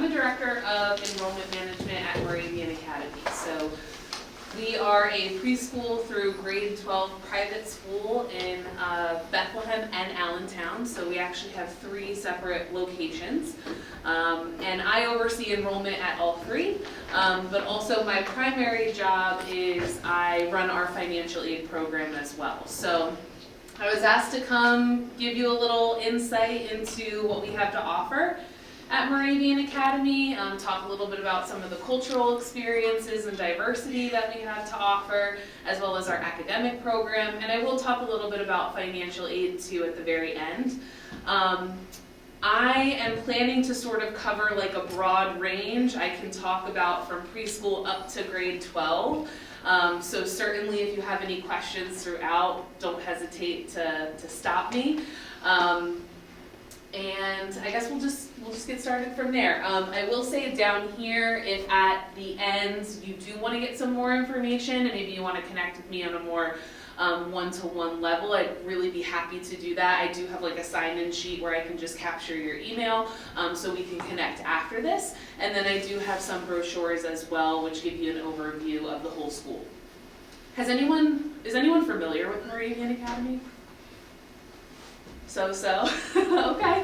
the Director of Enrollment Management at Moravian Academy. So we are a preschool through grade 12 private school in Bethlehem and Allentown. So we actually have 3 separate locations. And I oversee enrollment at all 3. But also my primary job is I run our financial aid program as well. So I was asked to come give you a little insight into what we have to offer at Moravian Academy, talk a little bit about some of the cultural experiences and diversity that we have to offer, as well as our academic program, and I will talk a little bit about financial aid too at the very end. I am planning to sort of cover like a broad range. I can talk about from preschool up to grade 12. So certainly if you have any questions throughout, don't hesitate to stop me. And I guess we'll just get started from there. I will say down here, if at the end you do want to get some more information and maybe you want to connect with me on a more one-to-one level, I'd really be happy to do that. I do have like a sign-in sheet where I can just capture your email so we can connect after this. And then I do have some brochures as well which give you an overview of the whole school. Is anyone familiar with Moravian Academy? So. Okay.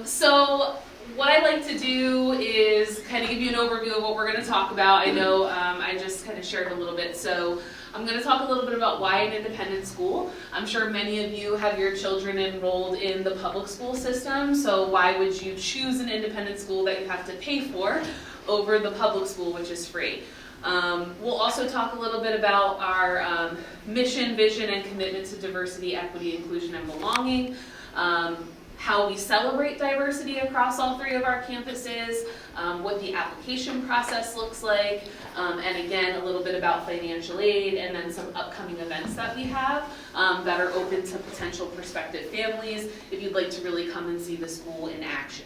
So what I like to do is kind of give you an overview of what we're going to talk about. I know I just kind of shared a little bit. So I'm going to talk a little bit about why an independent school. I'm sure many of you have your children enrolled in the public school system. So why would you choose an independent school that you have to pay for over the public school, which is free? We'll also talk a little bit about our mission, vision, and commitment to diversity, equity, inclusion, and belonging, how we celebrate diversity across all 3 of our campuses, what the application process looks like, and again, a little bit about financial aid, and then some upcoming events that we have that are open to potential prospective families if you'd like to really come and see the school in action.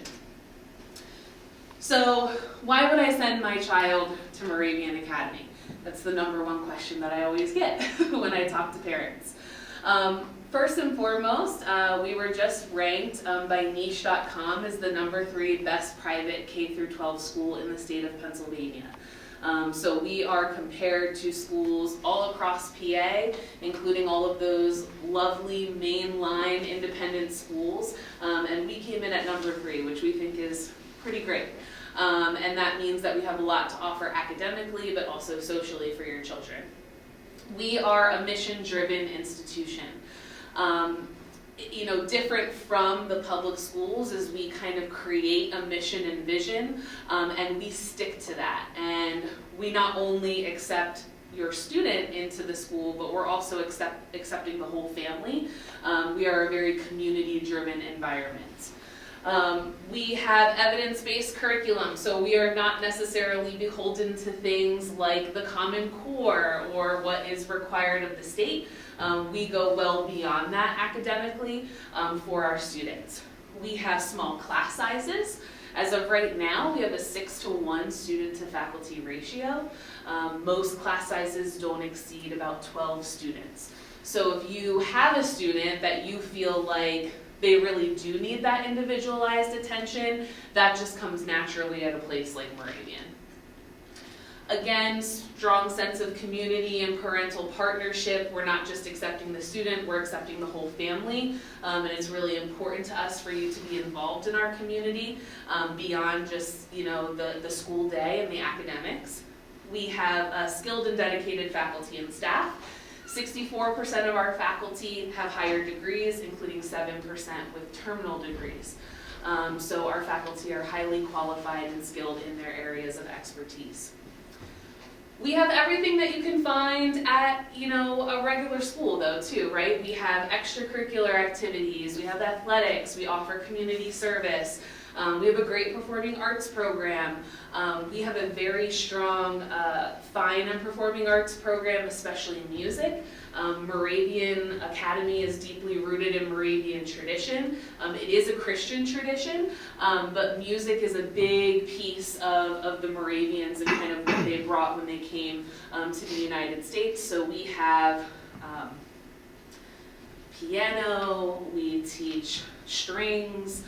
So why would I send my child to Moravian Academy? That's the #1 question that I always get when I talk to parents. First and foremost, we were just ranked by niche.com as the #3 best private K-12 school in the state of Pennsylvania. So we are compared to schools all across PA, including all of those lovely mainline independent schools, and we came in at #3, which we think is pretty great. And that means that we have a lot to offer academically, but also socially for your children. We are a mission-driven institution. Different from the public schools is we kind of create a mission and vision, and we stick to that. And we not only accept your student into the school, but we're also accepting the whole family. We are a very community-driven environment. We have evidence-based curriculum, so we are not necessarily beholden to things like the Common Core or what is required of the state. We go well beyond that academically for our students. We have small class sizes. As of right now, we have a 6-to-1 student-to-faculty ratio. Most class sizes don't exceed about 12 students. So if you have a student that you feel like they really do need that individualized attention, that just comes naturally at a place like Moravian. Again, strong sense of community and parental partnership. We're not just accepting the student, we're accepting the whole family. And it's really important to us for you to be involved in our community beyond just the school day and the academics. We have skilled and dedicated faculty and staff. 64% of our faculty have higher degrees, including 7% with terminal degrees. So our faculty are highly qualified and skilled in their areas of expertise. We have everything that you can find at, a regular school though too, right? We have extracurricular activities, we have athletics, we offer community service, we have a great performing arts program. We have a very strong fine and performing arts program, especially music. Moravian Academy is deeply rooted in Moravian tradition. It is a Christian tradition, but music is a big piece of the Moravians and kind of what they brought when they came to the United States. So we have piano, we teach strings,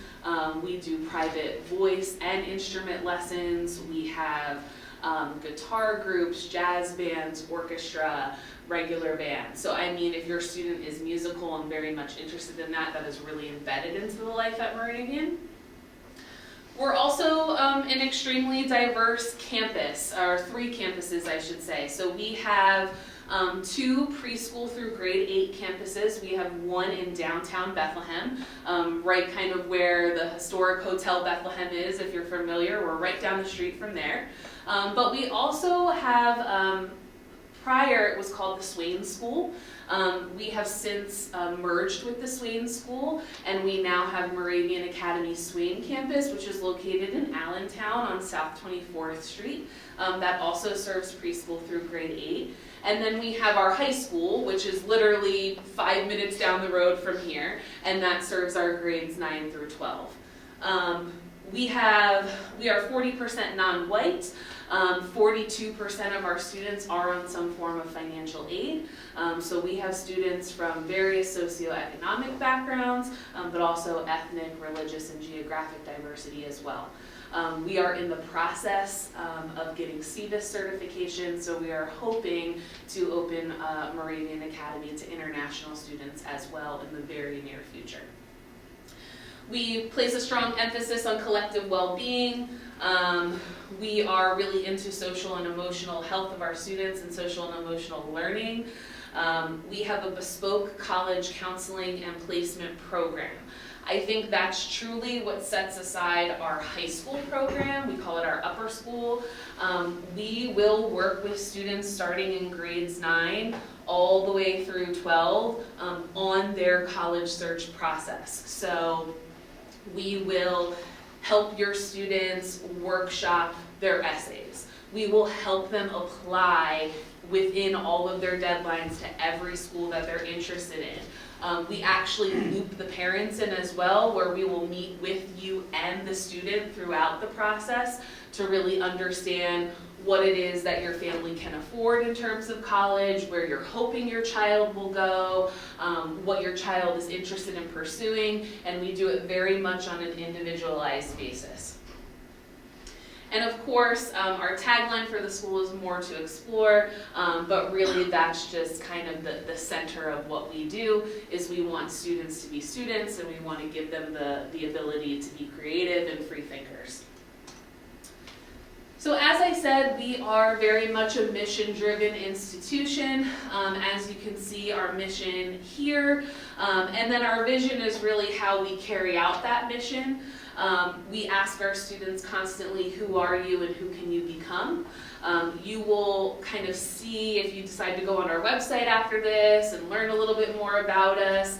we do private voice and instrument lessons, we have guitar groups, jazz bands, orchestra, regular band. So I mean, if your student is musical and very much interested in that, that is really embedded into the life at Moravian. We're also an extremely diverse campus, or 3 campuses I should say. So we have 2 preschool through grade 8 campuses. We have one in downtown Bethlehem, right kind of where the historic Hotel Bethlehem is, if you're familiar. We're right down the street from there. But we also have, prior it was called the Swain School. We have since merged with the Swain School, and we now have Moravian Academy Swain Campus, which is located in Allentown on South 24th Street. That also serves preschool through grade 8. And then we have our high school, which is literally 5 minutes down the road from here, and that serves our grades 9 through 12. We are 40% non-white. 42% of our students are on some form of financial aid. So we have students from various socioeconomic backgrounds, but also ethnic, religious, and geographic diversity as well. We are in the process of getting CVIS certification, so we are hoping to open Moravian Academy to international students as well in the very near future. We place a strong emphasis on collective well-being. We are really into social and emotional health of our students and social and emotional learning. We have a bespoke college counseling and placement program. I think that's truly what sets aside our high school program. We call it our upper school. We will work with students starting in grades 9 all the way through 12 on their college search process. So we will help your students workshop their essays. We will help them apply within all of their deadlines to every school that they're interested in. We actually loop the parents in as well, where we will meet with you and the student throughout the process to really understand what it is that your family can afford in terms of college, where you're hoping your child will go, what your child is interested in pursuing, and we do it very much on an individualized basis. And of course, our tagline for the school is more to explore, but really that's just kind of the center of what we do, is we want students to be students, and we want to give them the ability to be creative and free thinkers. So as I said, we are very much a mission-driven institution. As you can see, our mission here, and then our vision is really how we carry out that mission. We ask our students constantly, who are you and who can you become? You will kind of see, if you decide to go on our website after this and learn a little bit more about us,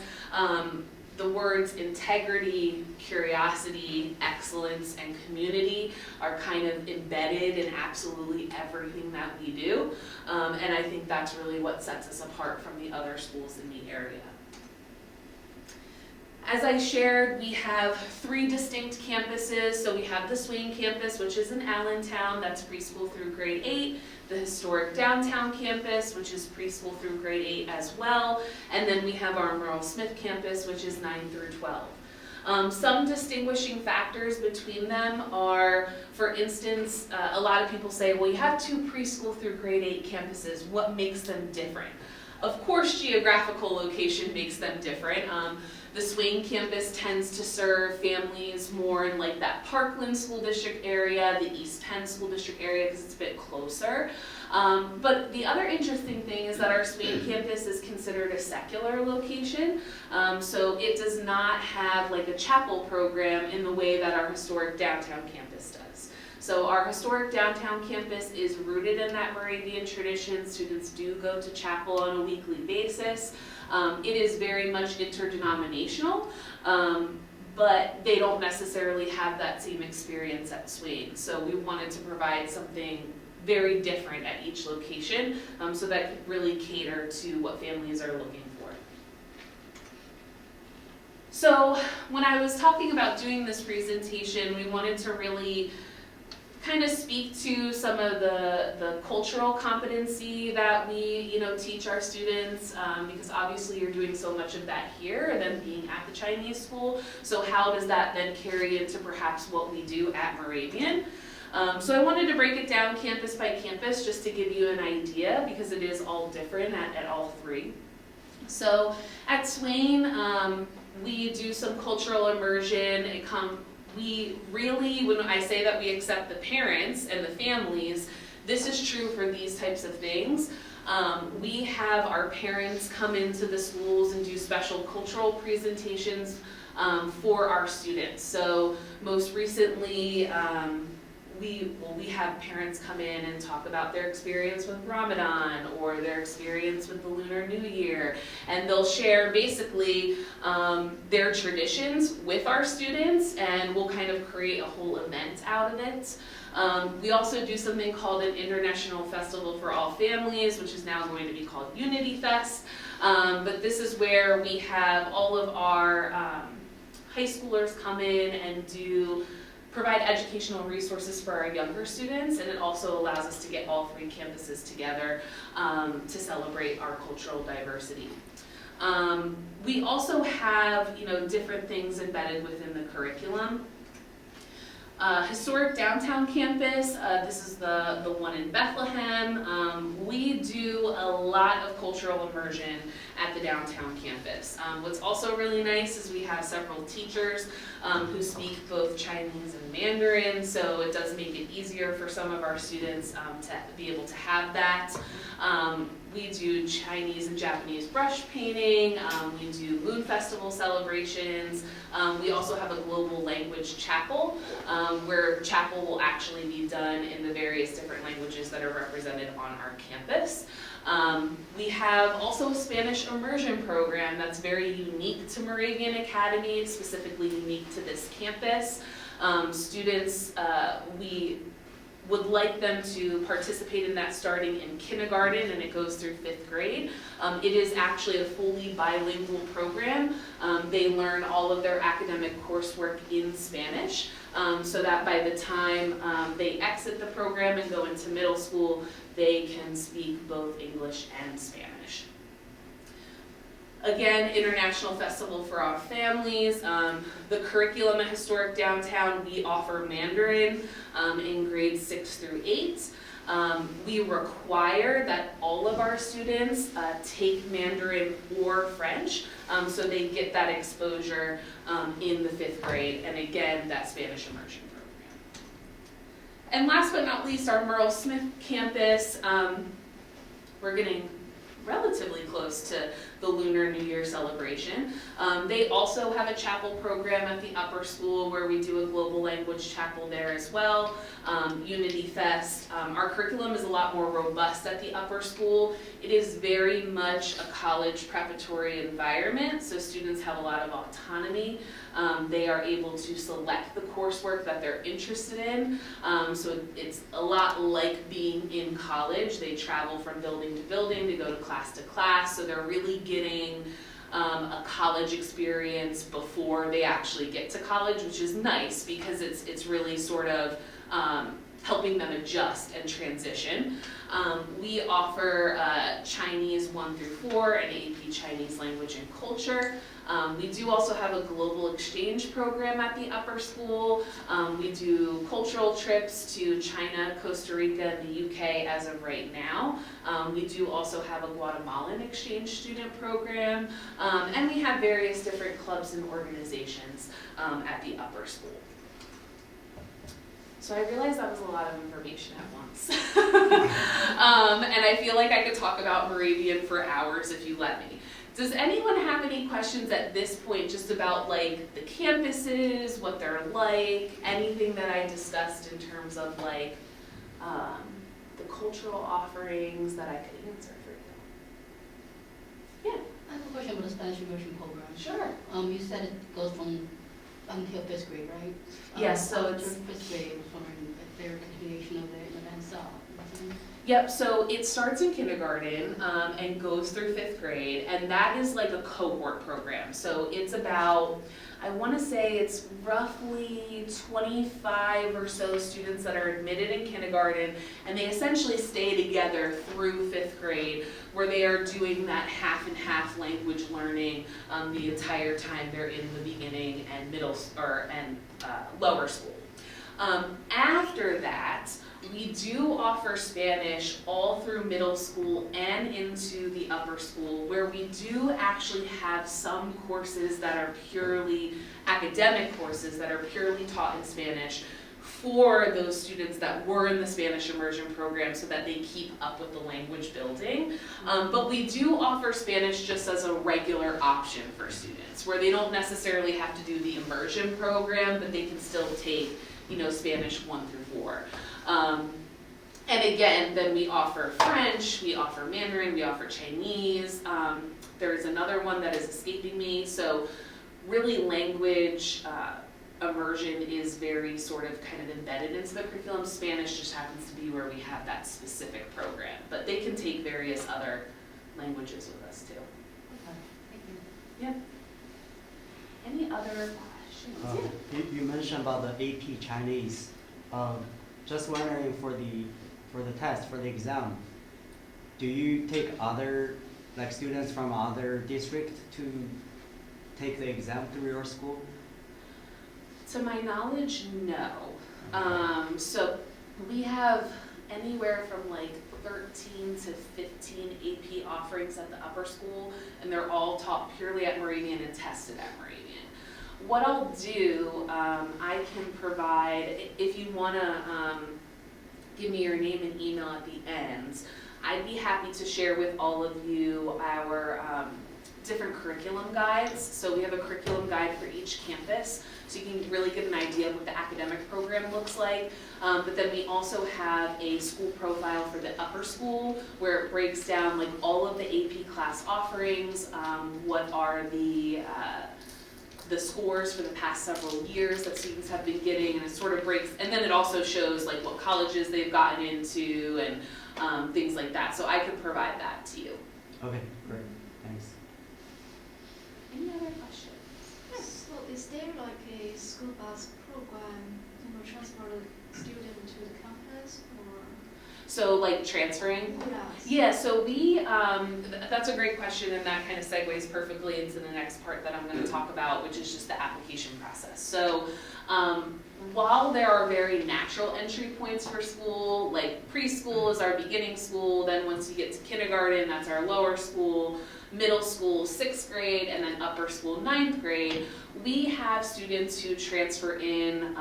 the words integrity, curiosity, excellence, and community are kind of embedded in absolutely everything that we do. And I think that's really what sets us apart from the other schools in the area. As I shared, we have 3 distinct campuses. So we have the Swain campus, which is in Allentown, that's preschool through grade 8. The historic downtown campus, which is preschool through grade 8 as well. And then we have our Merle Smith campus, which is 9 through 12. Some distinguishing factors between them are, for instance, a lot of people say, well, you have 2 preschool through grade 8 campuses. What makes them different? Of course, geographical location makes them different. The Swain campus tends to serve families more in like that Parkland School District area, the East Penn School District area, because it's a bit closer. But the other interesting thing is that our Swain campus is considered a secular location. So it does not have like a chapel program in the way that our historic downtown campus does. So our historic downtown campus is rooted in that Moravian tradition. Students do go to chapel on a weekly basis. It is very much interdenominational, but they don't necessarily have that same experience at Swain. So we wanted to provide something very different at each location, so that could really cater to what families are looking for. So when I was talking about doing this presentation, we wanted to really kind kind of speak to some of the cultural competency that we, teach our students, because obviously you're doing so much of that here, and then being at the Chinese school. So how does that then carry into perhaps what we do at Moravian? So I wanted to break it down campus by campus just to give you an idea, because it is all different at all three. So at Swain, we do some cultural immersion. We really, when I say that we accept the parents and the families, this is true for these types of things. We have our parents come into the schools and do special cultural presentations for our students. So most recently, we have parents come in and talk about their experience with Ramadan or their experience with the Lunar New Year, and they'll share basically their traditions with our students, and we'll kind of create a whole event out of it. We also do something called an International Festival for All Families, which is now going to be called Unity Fest, but this is where we have all of our high schoolers come in and provide educational resources for our younger students, and it also allows us to get all three campuses together to celebrate our cultural diversity. We also have, different things embedded within the curriculum. Historic downtown campus, this is the one in Bethlehem. We do a lot of cultural immersion at the downtown campus. What's also really nice is we have several teachers who speak both Chinese and Mandarin, so it does make it easier for some of our students to be able to have that. We do Chinese and Japanese brush painting, we do Moon Festival celebrations, we also have a global language chapel, where chapel will actually be done in the various different languages that are represented on our campus. We have also a Spanish immersion program that's very unique to Moravian Academy, specifically unique to this campus. Students, we would like them to participate in that starting in kindergarten, and it goes through 5th grade. It is actually a fully bilingual program. They learn all of their academic coursework in Spanish, so that by the time they exit the program and go into middle school, they can speak both English and Spanish. Again, International Festival for All Families. The curriculum at Historic Downtown, we offer Mandarin in grades 6 through 8. We require that all of our students take Mandarin or French, so they get that exposure in the 5th grade, and again, that Spanish immersion program. And last but not least, our Merle Smith campus. We're getting relatively close to the Lunar New Year celebration. They also have a chapel program at the upper school where we do a global language chapel there as well. Unity Fest. Our curriculum is a lot more robust at the upper school. It is very much a college preparatory environment, so students have a lot of autonomy. They are able to select the coursework that they're interested in, so it's a lot like being in college. They travel from building to building, they go to class, so they're really getting a college experience before they actually get to college, which is nice because it's really sort of helping them adjust and transition. We offer Chinese 1 through 4 and AP Chinese Language and Culture. We do also have a global exchange program at the upper school. We do cultural trips to China, Costa Rica, and the UK as of right now. We do also have a Guatemalan exchange student program, and we have various different clubs and organizations at the upper school. So I realized that was a lot of information at once. And I feel like I could talk about Moravian for hours if you let me. Does anyone have any questions at this point just about like the campuses, what they're like, anything that I discussed in terms of like the cultural offerings that I could answer for you? Yeah. I have a question about the Spanish immersion program. Sure. You said it goes from until 5th grade, right? Yes, so it's during 5th grade, I was wondering if there a continuation of the events. Yep, so it starts in kindergarten and goes through 5th grade, and that is like a cohort program. So it's about I want to say it's roughly 25 or so students that are admitted in kindergarten, and they essentially stay together through 5th grade, where they are doing that half and half language learning the entire time they're in the beginning and lower school. After that, we do offer Spanish all through middle school and into the upper school, where we do actually have some courses that are purely academic courses that are purely taught in Spanish for those students that were in the Spanish immersion program so that they keep up with the language building. But we do offer Spanish just as a regular option for students, where they don't necessarily have to do the immersion program, but they can still take, Spanish 1 through 4. And again, then we offer French, we offer Mandarin, we offer Chinese. There's another one that is escaping me. So really language immersion is very sort of kind of embedded into the curriculum. Spanish just happens to be where we have that specific program, but they can take various other languages with us too. Okay, thank you. Yeah. Any other questions? You mentioned about the AP Chinese. Just wondering for the test, for the exam, do you take other students from other district to take the exam through your school? To my knowledge, no. So we have anywhere from 13 to 15 AP offerings at the upper school, and they're all taught purely at Moravian and tested at Moravian. What I'll do, I can provide, if you want to give me your name and email at the end, I'd be happy to share with all of you our different curriculum guides. So we have a curriculum guide for each campus, so you can really get an idea of what the academic program looks like. But then we also have a school profile for the upper school, where it breaks down all of the AP class offerings, what are the scores for the past several years that students have been getting, and it sort of breaks, and then it also shows what colleges they've gotten into and things like that. So I could provide that to you. Okay, great, thanks. Any other questions? Yes. So is there a school bus program, transport a student to the campus, or? So transferring? Yes. Yeah, so we, that's a great question, and that kind of segues perfectly into the next part that I'm going to talk about, which is just the application process. So while there are very natural entry points for school, preschool is our beginning school, then once you get to kindergarten, that's our lower school, middle school, 6th grade, and then upper school, 9th grade, we have students who transfer in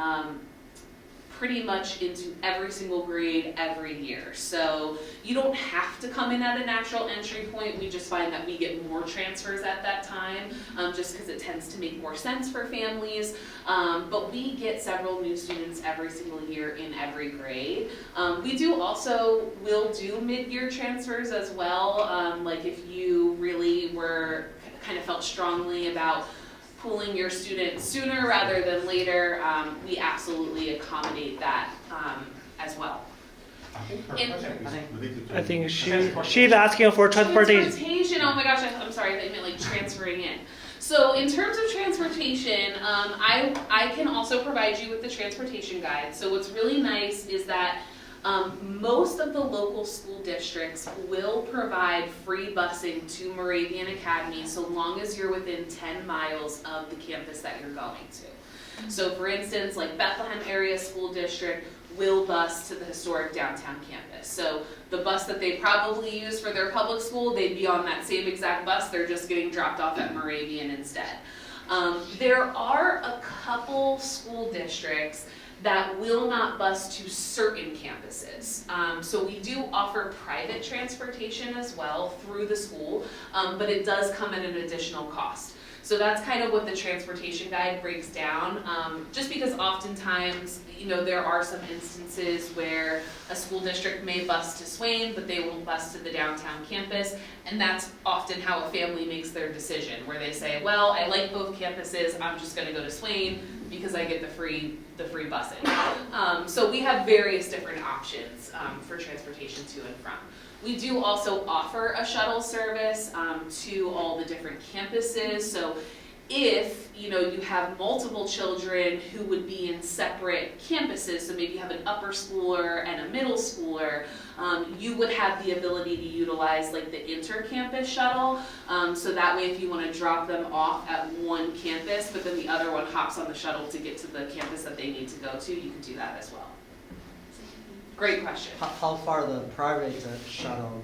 pretty much into every single grade every year. So you don't have to come in at a natural entry point. We just find that we get more transfers at that time, just because it tends to make more sense for families. But we get several new students every single year in every grade. We will do mid-year transfers as well. If you really kind of felt strongly about pulling your student sooner rather than later, we absolutely accommodate that as well. I think she's asking for transportation. Transportation, oh my gosh, I'm sorry, they meant transferring in. So in terms of transportation, I can also provide you with the transportation guide. So what's really nice is that most of the local school districts will provide free busing to Moravian Academy so long as you're within 10 miles of the campus that you're going to. So for instance, Bethlehem Area School District will bus to the historic downtown campus. So the bus that they probably use for their public school, they'd be on that same exact bus, they're just getting dropped off at Moravian instead. There are a couple school districts that will not bus to certain campuses. So we do offer private transportation as well through the school, but it does come at an additional cost. So that's kind of what the transportation guide breaks down, just because oftentimes, there are some instances where a school district may bus to Swain, but they won't bus to the downtown campus, and that's often how a family makes their decision, where they say, well, I like both campuses, I'm just gonna go to Swain because I get the free busing. So we have various different options for transportation to and from. We do also offer a shuttle service to all the different campuses. So If you have multiple children who would be in separate campuses, so maybe you have an upper schooler and a middle schooler, you would have the ability to utilize like the inter-campus shuttle. So that way if you want to drop them off at one campus, but then the other one hops on the shuttle to get to the campus that they need to go to, you can do that as well. Great question. How far the private shuttle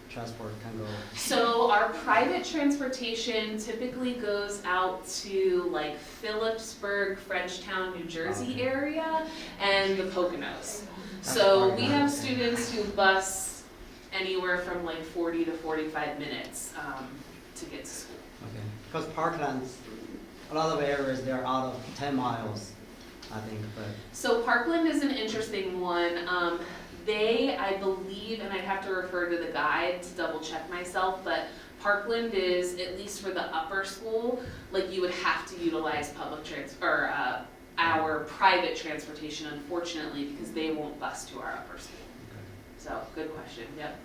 transport can go? So our private transportation typically goes out to like Phillipsburg, Frenchtown, New Jersey area, and the Poconos. So we have students who bus anywhere from like 40 to 45 minutes to get to school. Okay, because Parklands, a lot of areas they're out of 10 miles, I think. But so Parkland is an interesting one. They, I believe, and I'd have to refer to the guide to double check myself, but Parkland is, at least for the upper school, like you would have to utilize our private transportation, unfortunately, because they won't bus to our upper school. okay. So, good question, yep.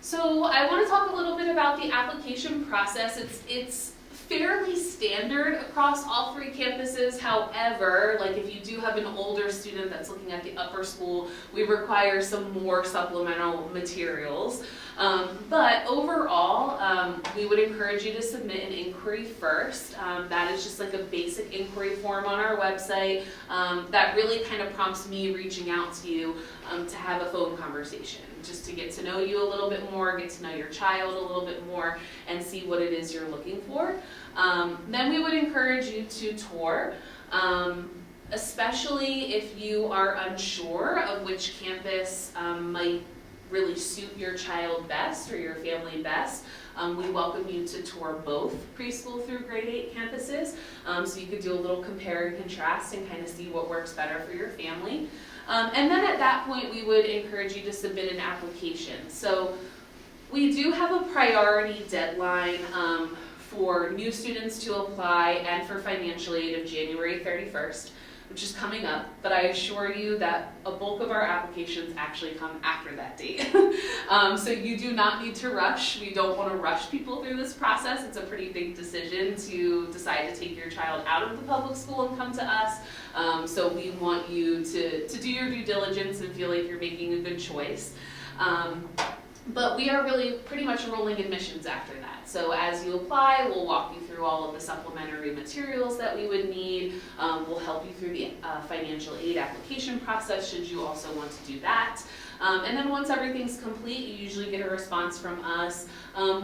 So I want to talk a little bit about the application process. It's fairly standard across all three campuses. However, like if you do have an older student that's looking at the upper school, we require some more supplemental materials. But overall, we would encourage you to submit an inquiry first. That is just like a basic inquiry form on our website that really kind of prompts me reaching out to you to have a phone conversation, just to get to know you a little bit more, get to know your child a little bit more, and see what it is you're looking for. Then we would encourage you to tour, especially if you are unsure of which campus might really suit your child best or your family best. We welcome you to tour both preschool through grade 8 campuses, so you could do a little compare and contrast and kind of see what works better for your family. And then at that point, we would encourage you to submit an application. So we do have a priority deadline for new students to apply and for financial aid of January 31st, which is coming up, but I assure you that a bulk of our applications actually come after that date. So you do not need to rush. We don't want to rush people through this process. It's a pretty big decision to decide to take your child out of the public school and come to us. So we want you to do your due diligence and feel like you're making a good choice. But we are really pretty much rolling admissions after that. So as you apply, we'll walk you through all of the supplementary materials that we would need. We'll help you through the financial aid application process should you also want to do that. And then once everything's complete, you usually get a response from us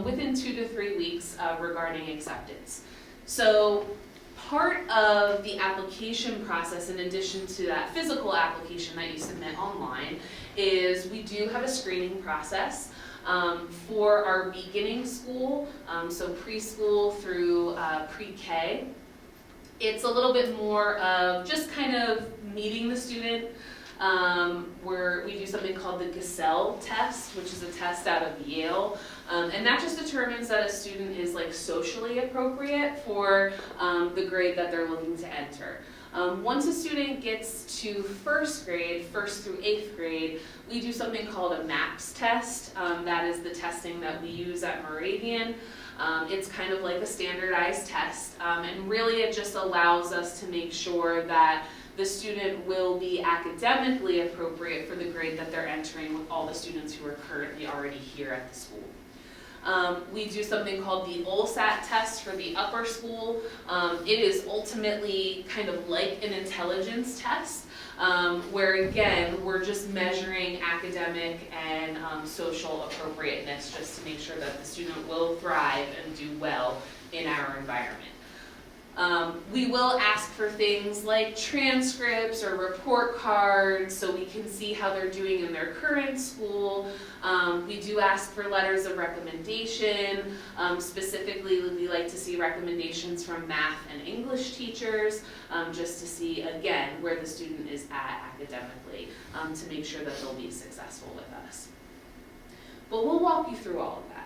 within 2 to 3 weeks regarding acceptance. So part of the application process, in addition to that physical application that you submit online, is we do have a screening process for our beginning school, so preschool through pre-K. It's a little bit more of just kind of meeting the student, where we do something called the Gestell test, which is a test out of Yale. And that just determines that a student is like socially appropriate for the grade that they're looking to enter. Once a student gets to first grade, 1st through 8th grade, we do something called a MAPS test. That is the testing that we use at Moravian. It's kind of like a standardized test, and really it just allows us to make sure that the student will be academically appropriate for the grade that they're entering with all the students who are currently already here at the school. We do something called the OLSAT test for the upper school. It is ultimately kind of like an intelligence test, where again, we're just measuring academic and social appropriateness just to make sure that the student will thrive and do well in our environment. We will ask for things like transcripts or report cards so we can see how they're doing in their current school. We do ask for letters of recommendation. Specifically, we like to see recommendations from math and English teachers, just to see, again, where the student is at academically, to make sure that they'll be successful with us. But we'll walk you through all of that.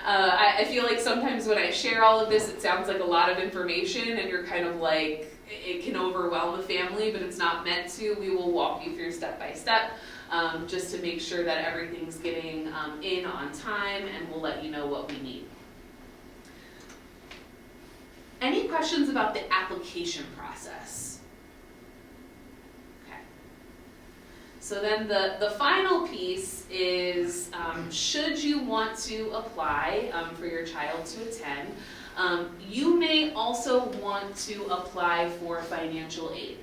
I feel like sometimes when I share all of this, it sounds like a lot of information and you're kind of like, it can overwhelm the family, but it's not meant to. We will walk you through step by step, just to make sure that everything's getting in on time, and we'll let you know what we need. Any questions about the application process? Okay. So then the final piece is, should you want to apply for your child to attend, you may also want to apply for financial aid.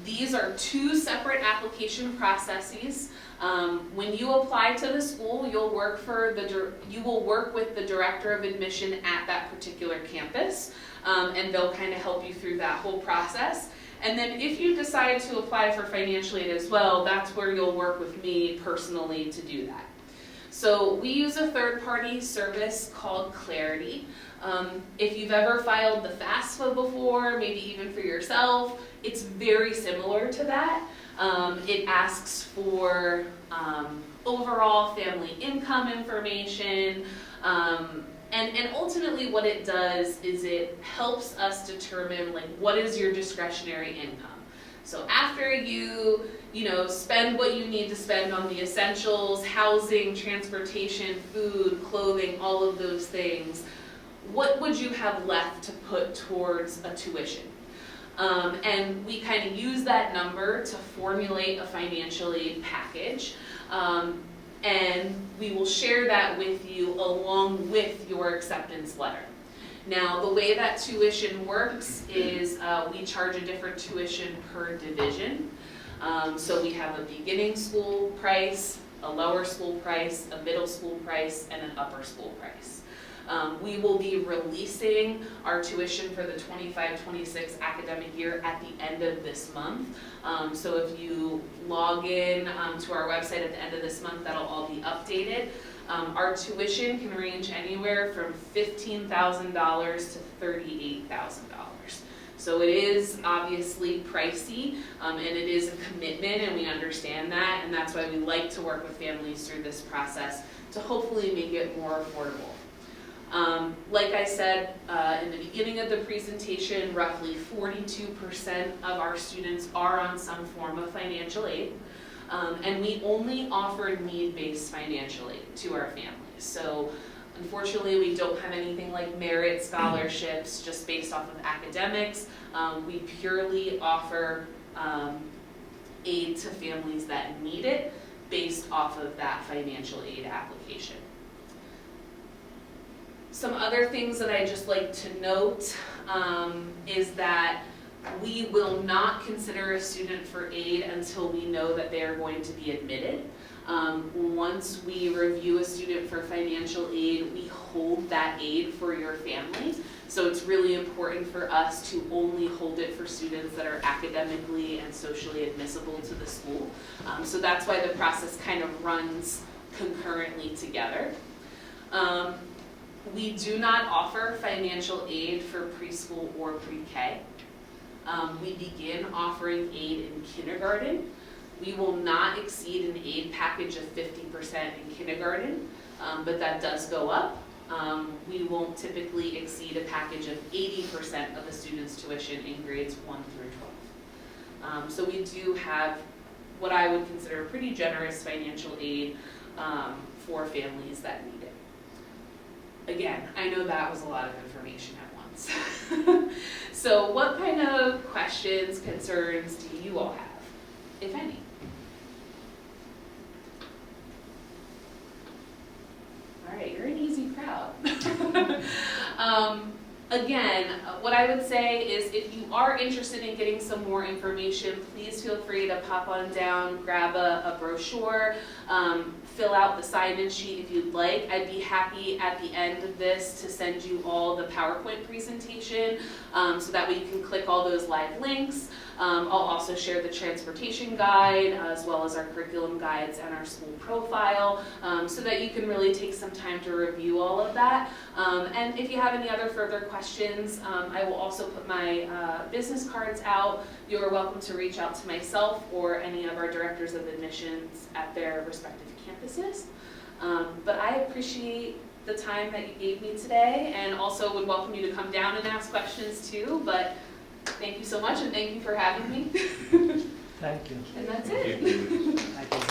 These are two separate application processes. When you apply to the school, you will work with the director of admission at that particular campus, and they'll kind of help you through that whole process. And then if you decide to apply for financial aid as well, that's where you'll work with me personally to do that. So we use a third-party service called Clarity. If you've ever filed the FAFSA before, maybe even for yourself, it's very similar to that. It asks for overall family income information, and ultimately what it does is it helps us determine like what is your discretionary income. So after you spend what you need to spend on the essentials, housing, transportation, food, clothing, all of those things, what would you have left to put towards a tuition? And we kind of use that number to formulate a financial aid package, and we will share that with you along with your acceptance letter. Now, the way that tuition works is we charge a different tuition per division. So we have a beginning school price, a lower school price, a middle school price, and an upper school price. We will be releasing our tuition for the 25-26 academic year at the end of this month. So if you log in to our website at the end of this month, that'll all be updated. Our tuition can range anywhere from $15,000 to $38,000. So it is obviously pricey, and it is a commitment, and we understand that, and that's why we like to work with families through this process to hopefully make it more affordable. Like I said in the beginning of the presentation, roughly 42% of our students are on some form of financial aid, and we only offer need-based financial aid to our families. So unfortunately, we don't have anything like merit scholarships just based off of academics. We purely offer aid to families that need it based off of that financial aid application. Some other things that I just like to note is that we will not consider a student for aid until we know that they are going to be admitted. Once we review a student for financial aid, we hold that aid for your family. So it's really important for us to only hold it for students that are academically and socially admissible to the school. So that's why the process kind of runs concurrently together. We do not offer financial aid for preschool or pre-K. We begin offering aid in kindergarten. We will not exceed an aid package of 50% in kindergarten, but that does go up. We won't typically exceed a package of 80% of a student's tuition in grades 1 through 12. So we do have what I would consider pretty generous financial aid for families that need it. Again, I know that was a lot of information at once. So what kind of questions, concerns do you all have, if any? All right, you're an easy crowd. Again, what I would say is if you are interested in getting some more information, please feel free to pop on down, grab a brochure, fill out the sign-in sheet if you'd like. I'd be happy at the end of this to send you all the PowerPoint presentation so that way you can click all those live links. I'll also share the transportation guide as well as our curriculum guides and our school profile so that you can really take some time to review all of that. And if you have any other further questions, I will also put my business cards out. You're welcome to reach out to myself or any of our directors of admissions at their respective campuses. But I appreciate the time that you gave me today and also would welcome you to come down and ask questions too. But thank you so much and thank you for having me. Thank you. And that's it. Thank you.